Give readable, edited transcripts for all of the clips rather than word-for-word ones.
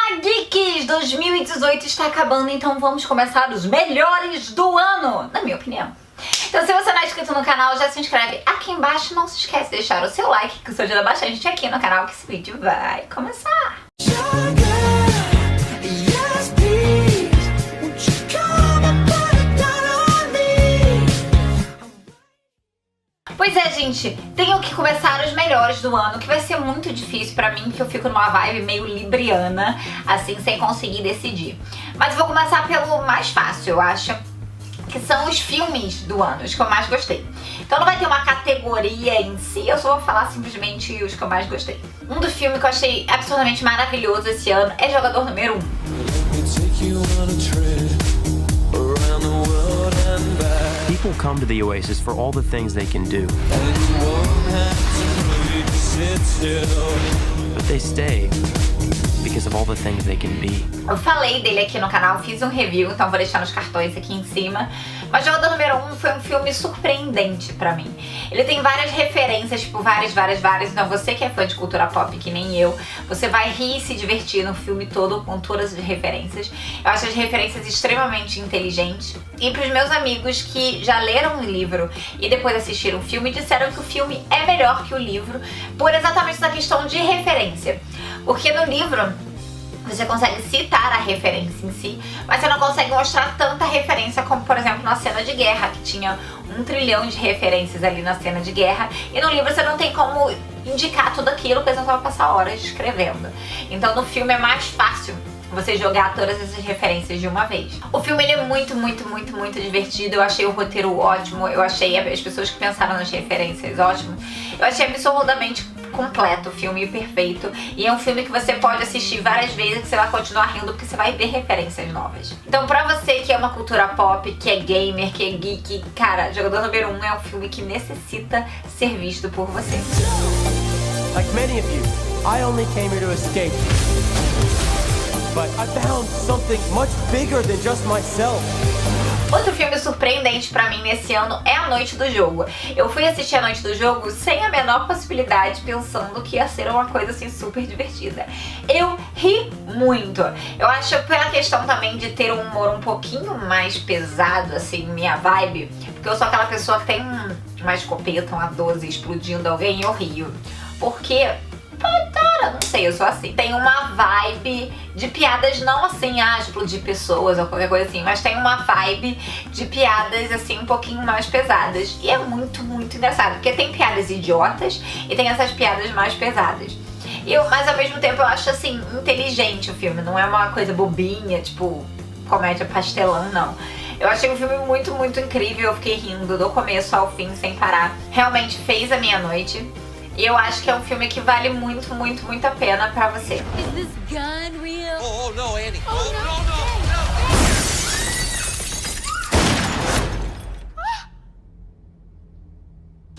Olá, geeks! 2018 está acabando, então vamos começar os melhores do ano, na minha opinião. Então se você não é inscrito no canal, já se inscreve aqui embaixo. Não se esquece de deixar o seu like, que isso ajuda bastante a gente aqui no canal, que esse vídeo vai começar. Pois é, gente, tenho que começar os melhores do ano, que vai ser muito difícil pra mim, porque eu fico numa vibe meio libriana, assim, sem conseguir decidir. Mas eu vou começar pelo mais fácil, eu acho, que são os filmes do ano, os que eu mais gostei. Então não vai ter uma categoria em si, eu só vou falar simplesmente os que eu mais gostei. Um dos filmes que eu achei absolutamente maravilhoso esse ano é Jogador Número 1. People come to the Oasis for all the things they can do. But they stay because of all the things they can be. Eu falei dele aqui no canal, fiz um review, então vou deixar nos cartões aqui em cima. Mas Jogador Número 1 foi um filme surpreendente pra mim. Ele tem várias referências, tipo várias. Então você que é fã de cultura pop, que nem eu, você vai rir e se divertir no filme todo com todas as referências. Eu acho as referências extremamente inteligentes. E pros meus amigos que já leram o livro e depois assistiram o filme, disseram que o filme é melhor que o livro por exatamente essa questão de referência. Porque no livro você consegue citar a referência em si, mas você não consegue mostrar tanta referência como, por exemplo, na cena de guerra, que tinha 1 trilhão de referências ali na cena de guerra, e no livro você não tem como indicar tudo aquilo, porque você vai passar horas escrevendo. Então no filme é mais fácil você jogar todas essas referências de uma vez. O filme ele é muito divertido. Eu achei o roteiro ótimo, eu achei as pessoas que pensaram nas referências ótimo. Eu achei absurdamente completo o filme, perfeito. E é um filme que você pode assistir várias vezes, que você vai continuar rindo, porque você vai ver referências novas. Então pra você que é uma cultura pop, que é gamer, que é geek, cara, Jogador Número 1 é um filme que necessita ser visto por você. Like many of you, I only came here to escape. But I found something much bigger than just myself. Outro filme surpreendente pra mim nesse ano é A Noite do Jogo. Eu fui assistir A Noite do Jogo sem a menor possibilidade, pensando que ia ser uma coisa assim super divertida. Eu ri muito. Eu acho pela questão também de ter um humor um pouquinho mais pesado, assim, minha vibe, porque eu sou aquela pessoa que tem uma escopeta, uma 12 explodindo alguém e eu rio. Porque não sei, eu sou assim. Tem uma vibe de piadas, não assim, explodir pessoas ou qualquer coisa assim, mas tem uma vibe de piadas assim, um pouquinho mais pesadas. E é muito engraçado, porque tem piadas idiotas e tem essas piadas mais pesadas. Mas ao mesmo tempo eu acho assim, inteligente o filme, não é uma coisa bobinha, tipo comédia pastelão, não. Eu achei o filme muito incrível, eu fiquei rindo do começo ao fim sem parar. Realmente fez a minha noite. E eu acho que é um filme que vale muito a pena pra você. Is this gun real? Oh, no, Annie. Oh,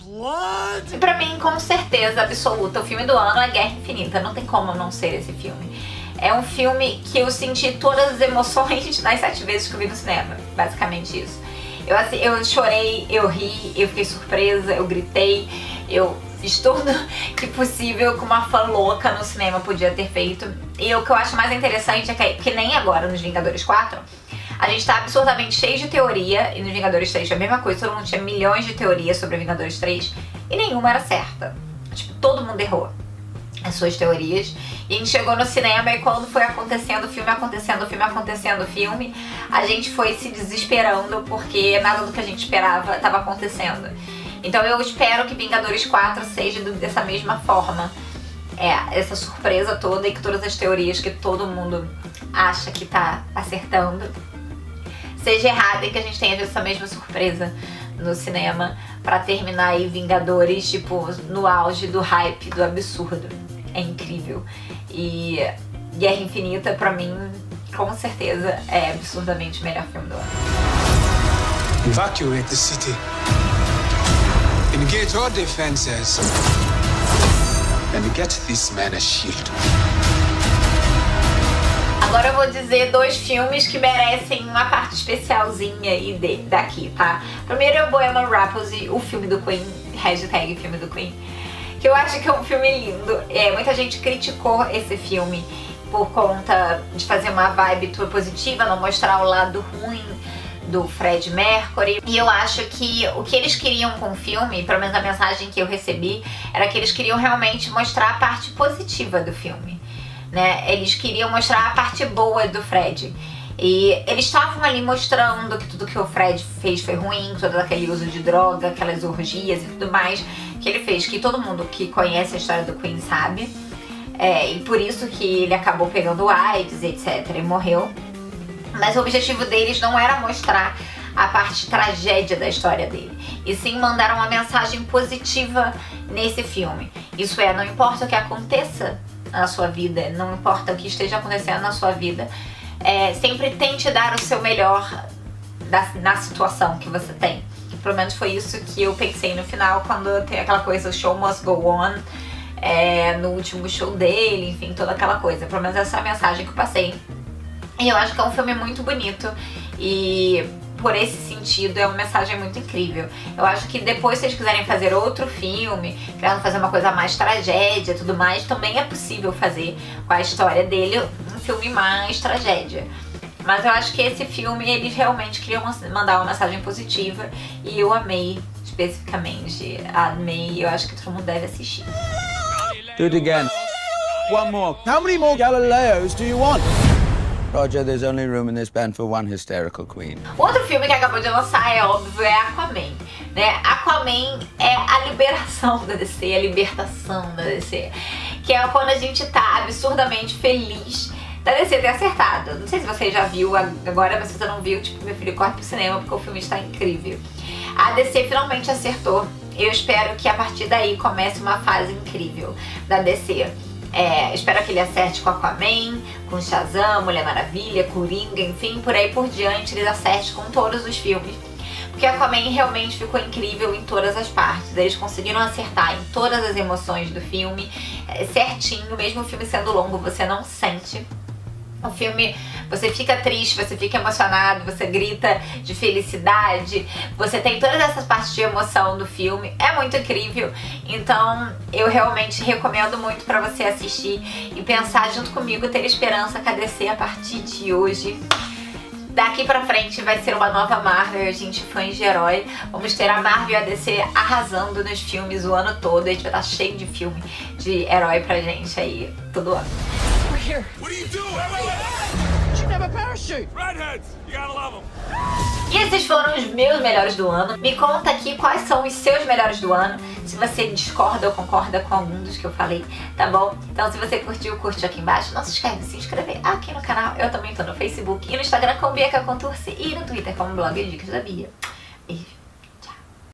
no. Blood! E pra mim, com certeza absoluta, o filme do ano é Guerra Infinita. Não tem como não ser esse filme. É um filme que eu senti todas as emoções nas 7 vezes que eu vi no cinema. Basicamente isso. Eu chorei, eu ri, eu fiquei surpresa, eu gritei, eu fiz tudo que possível que uma fã louca no cinema podia ter feito. E o que eu acho mais interessante é que nem agora nos Vingadores 4, a gente tá absurdamente cheio de teoria, e nos Vingadores 3 foi a mesma coisa, todo mundo tinha milhões de teorias sobre Vingadores 3 e nenhuma era certa. Tipo, todo mundo errou as suas teorias. E a gente chegou no cinema e quando foi acontecendo o filme, a gente foi se desesperando porque nada do que a gente esperava estava acontecendo. Então eu espero que Vingadores 4 seja dessa mesma forma. Essa surpresa toda e que todas as teorias que todo mundo acha que tá acertando seja errada e que a gente tenha essa mesma surpresa no cinema pra terminar aí Vingadores, tipo, no auge do hype, do absurdo. É incrível. E Guerra Infinita, pra mim, com certeza, é absurdamente o melhor filme do ano. Evacuate the city. Engage all defenses. And get this man a shield. Agora eu vou dizer 2 filmes que merecem uma parte especialzinha aí daqui, tá? Primeiro é o Bohemian Rhapsody, o filme do Queen, hashtag filme do Queen, que eu acho que é um filme lindo. Muita gente criticou esse filme por conta de fazer uma vibe toda positiva, não mostrar o lado ruim do Fred Mercury. E eu acho que o que eles queriam com o filme, pelo menos a mensagem que eu recebi, era que eles queriam realmente mostrar a parte positiva do filme, né? Eles queriam mostrar a parte boa do Fred. E eles estavam ali mostrando que tudo que o Fred fez foi ruim, todo aquele uso de droga, aquelas orgias e tudo mais que ele fez, que todo mundo que conhece a história do Queen sabe. E por isso que ele acabou pegando AIDS, etc, e morreu. Mas o objetivo deles não era mostrar a parte tragédia da história dele, e sim mandar uma mensagem positiva nesse filme. Isso é, não importa o que aconteça na sua vida, não importa o que esteja acontecendo na sua vida, sempre tente dar o seu melhor na situação que você tem. Pelo menos foi isso que eu pensei no final, quando tem aquela coisa, o show must go on, no último show dele, enfim, toda aquela coisa. Pelo menos essa é a mensagem que eu passei. E eu acho que é um filme muito bonito e, por esse sentido, é uma mensagem muito incrível. Eu acho que depois, se vocês quiserem fazer outro filme, querendo fazer uma coisa mais tragédia e tudo mais, também é possível fazer com a história dele um filme mais tragédia. Mas eu acho que esse filme, eles realmente queriam mandar uma mensagem positiva e eu amei, especificamente. Amei, eu acho que todo mundo deve assistir. Do it again. One more. How many more Galileos do you want? Roger, there's only room in this band for one hysterical queen. Outro filme que acabou de lançar, é óbvio, é Aquaman, né? Aquaman é a liberação da DC, a libertação da DC. Que é quando a gente tá absurdamente feliz da DC ter acertado. Não sei se você já viu agora, mas se você não viu, tipo, meu filho, corre pro cinema porque o filme está incrível. A DC finalmente acertou. Eu espero que a partir daí comece uma fase incrível da DC. Espero que ele acerte com Aquaman, com Shazam, Mulher Maravilha, Coringa, enfim, por aí por diante ele acerte com todos os filmes. Porque Aquaman realmente ficou incrível em todas as partes. Eles conseguiram acertar em todas as emoções do filme, certinho, mesmo o filme sendo longo, você não sente. O filme, você fica triste, você fica emocionado, você grita de felicidade, você tem todas essas partes de emoção do filme, é muito incrível. Então eu realmente recomendo muito pra você assistir e pensar junto comigo, ter esperança que a DC a partir de hoje, daqui pra frente, vai ser uma nova Marvel. A gente, fãs de herói, vamos ter a Marvel e a DC arrasando nos filmes o ano todo. A gente vai estar cheio de filme de herói pra gente aí todo ano. What are you doing? Should have a parachute. Redheads, you gotta love them. E esses foram os meus melhores do ano. Me conta aqui quais são os seus melhores do ano, se você discorda ou concorda com algum dos que eu falei, tá bom? Então se você curtiu, curte aqui embaixo. Não se esquece de se inscrever aqui no canal. Eu também tô no Facebook e no Instagram como Bia Contursi e no Twitter como Blog Dicas da Bia. Beijo.